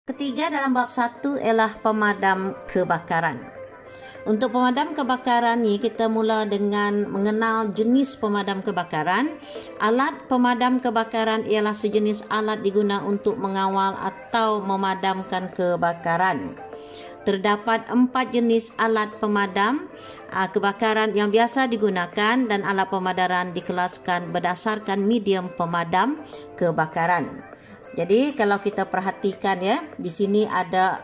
Ketiga dalam bab 1 ialah pemadam kebakaran. Untuk pemadam kebakaran ni kita mula dengan mengenal jenis pemadam kebakaran. Alat pemadam kebakaran ialah sejenis alat digunakan untuk mengawal atau memadamkan kebakaran. Terdapat 4 jenis alat pemadam kebakaran yang biasa digunakan dan alat pemadaran dikelaskan berdasarkan medium pemadam kebakaran. Jadi kalau kita perhatikan ya, di sini ada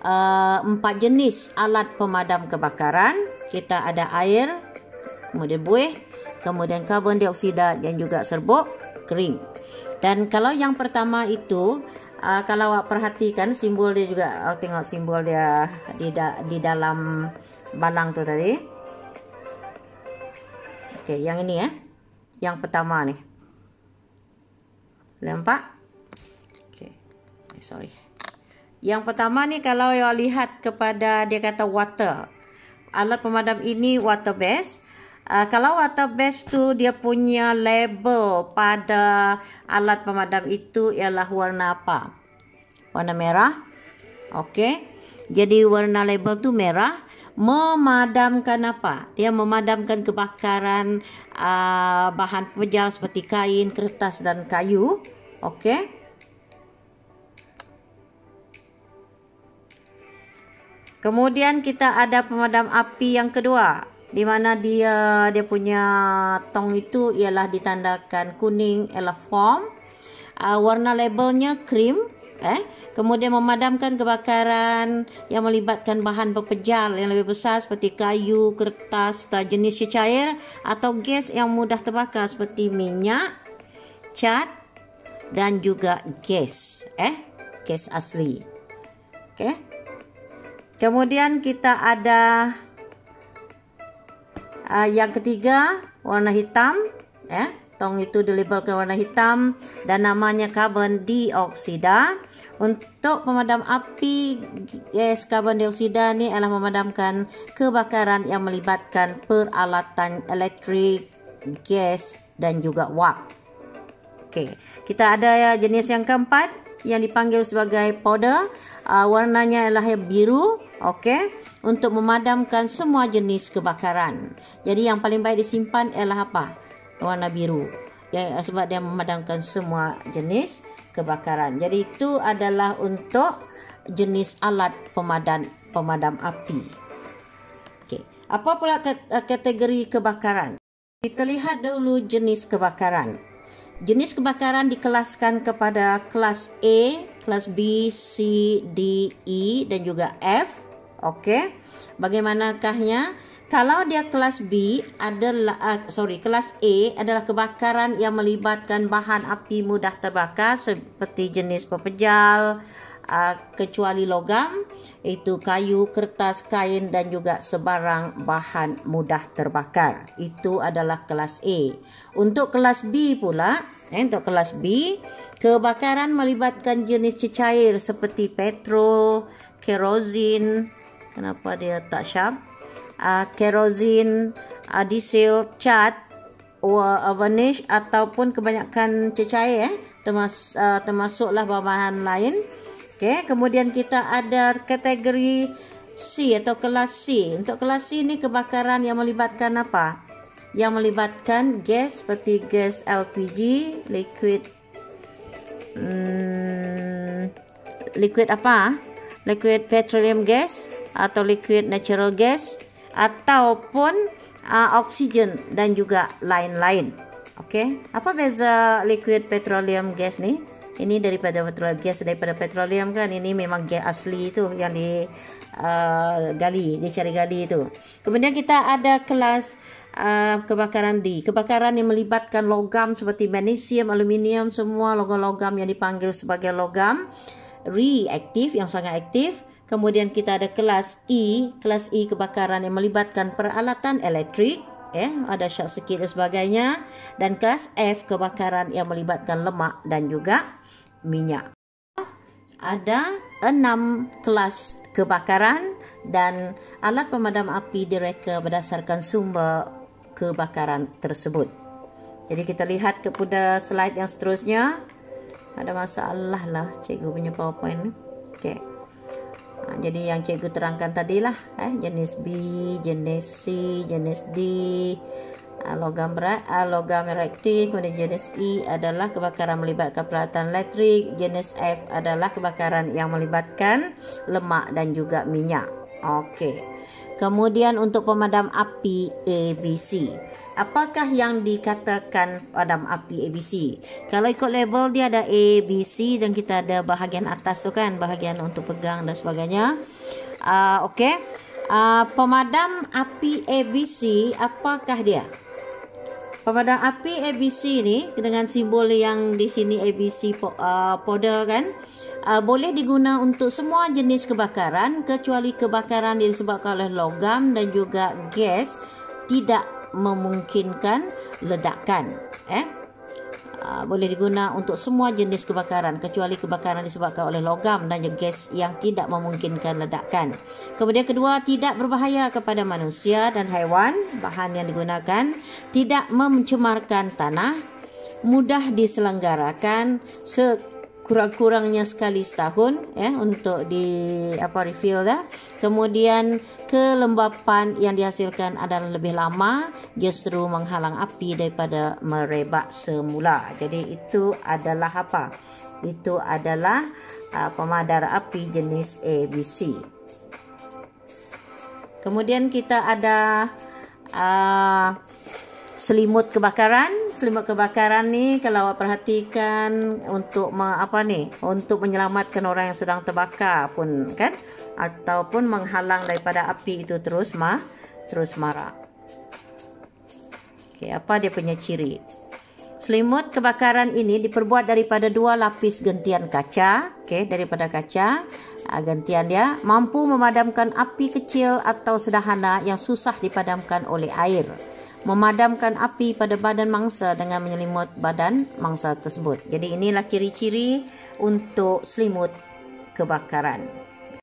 4 jenis alat pemadam kebakaran. Kita ada air, kemudian buih, kemudian karbon dioksida dan juga serbuk kering. Dan kalau yang pertama itu, kalau awak perhatikan simbol dia juga, awak tengok simbol dia di dalam balang tu tadi. Okey, yang ini ya. Yang pertama ni. Nampak? Sorry. Yang pertama ni kalau you lihat kepada dia kata water. Alat pemadam ini water based. Kalau water based tu dia punya label pada alat pemadam itu ialah warna apa? Warna merah. Okey. Jadi warna label tu merah. Memadamkan apa? Dia memadamkan kebakaran bahan pemejal seperti kain, kertas dan kayu. Okey. Kemudian kita ada pemadam api yang kedua, di mana dia punya tong itu ialah ditandakan kuning, ialah foam. Warna labelnya krim. Kemudian memadamkan kebakaran yang melibatkan bahan pepejal yang lebih besar seperti kayu, kertas, jenis cecair atau gas yang mudah terbakar seperti minyak, cat dan juga gas. Gas asli. Okey. Kemudian kita ada yang ketiga, warna hitam. Tong itu dilabelkan warna hitam dan namanya karbon dioksida. Untuk pemadam api, gas karbon dioksida ni adalah memadamkan kebakaran yang melibatkan peralatan elektrik, gas dan juga wap. Okey, kita ada jenis yang keempat yang dipanggil sebagai powder. Warnanya adalah biru. Okey, untuk memadamkan semua jenis kebakaran. Jadi yang paling baik disimpan ialah apa? Warna biru. Sebab dia memadamkan semua jenis kebakaran. Jadi itu adalah untuk jenis alat pemadam api. Okey, apa pula kategori kebakaran? Kita lihat dulu jenis kebakaran. Jenis kebakaran dikelaskan kepada kelas A, kelas B, C, D, E dan juga F. Okey. Bagaimanakahnya? Kalau dia kelas B adalah kelas A adalah kebakaran yang melibatkan bahan api mudah terbakar seperti jenis pepejal, kecuali logam, itu kayu, kertas, kain dan juga sebarang bahan mudah terbakar. Itu adalah kelas A. Untuk kelas B pula, untuk kelas B, kebakaran melibatkan jenis cecair seperti petrol, kerosin, kenapa dia tak syap? Kerosin, diesel, cat, varnish ataupun kebanyakan cecair termasuklah bahan lain. Okey, kemudian kita ada kategori C atau kelas C. Untuk kelas C ni kebakaran yang melibatkan apa? Yang melibatkan gas seperti gas LPG, liquid apa? Liquid petroleum gas atau liquid natural gas ataupun oksigen dan juga lain-lain. Okey, apa beza liquid petroleum gas ni? Ini daripada gas daripada petroleum kan, ini memang gas asli tu yang dicari gali itu. Kemudian kita ada kelas kebakaran D, kebakaran yang melibatkan logam seperti magnesium, aluminium, semua logam-logam yang dipanggil sebagai logam reaktif yang sangat aktif. Kemudian kita ada kelas E, kebakaran yang melibatkan peralatan elektrik, ada short circuit dan sebagainya. Dan kelas F, kebakaran yang melibatkan lemak dan juga minyak. Ada 6 kelas kebakaran dan alat pemadam api direka berdasarkan sumber kebakaran tersebut. Jadi kita lihat kepada slide yang seterusnya. Ada masalah lah cikgu punya PowerPoint ni. Okey. Jadi yang cikgu terangkan tadilah, jenis B, jenis C, jenis D, logam berat, logam reaktif. Kemudian jenis E adalah kebakaran melibatkan peralatan elektrik. Jenis F adalah kebakaran yang melibatkan lemak dan juga minyak. Okey. Kemudian untuk pemadam api ABC. Apakah yang dikatakan pemadam api ABC? Kalau ikut label dia ada A, B, C dan kita ada bahagian atas tu kan, bahagian untuk pegang dan sebagainya. Okey. Pemadam api ABC, apakah dia? Pemadam api ABC ni dengan simbol yang di sini ABC powder kan, boleh diguna untuk semua jenis kebakaran kecuali kebakaran yang disebabkan oleh logam dan juga gas tidak memungkinkan ledakan. Boleh diguna untuk semua jenis kebakaran kecuali kebakaran disebabkan oleh logam dan gas yang tidak memungkinkan ledakan. Kemudian kedua, tidak berbahaya kepada manusia dan haiwan. Bahan yang digunakan tidak mencemarkan tanah, mudah diselenggarakan, kurang-kurangnya sekali setahun untuk di refill dah. Kemudian kelembapan yang dihasilkan adalah lebih lama, justru menghalang api daripada merebak semula. Jadi itu adalah apa? Itu adalah pemadam api jenis ABC. Kemudian kita ada selimut kebakaran. Selimut kebakaran ni kalau awak perhatikan untuk untuk menyelamatkan orang yang sedang terbakar pun kan, ataupun menghalang daripada api itu terus marak. Okey, apa dia punya ciri? Selimut kebakaran ini diperbuat daripada 2 lapis gentian kaca, daripada kaca. Gentian dia mampu memadamkan api kecil atau sederhana yang susah dipadamkan oleh air. Memadamkan api pada badan mangsa dengan menyelimut badan mangsa tersebut. Jadi inilah ciri-ciri untuk selimut kebakaran.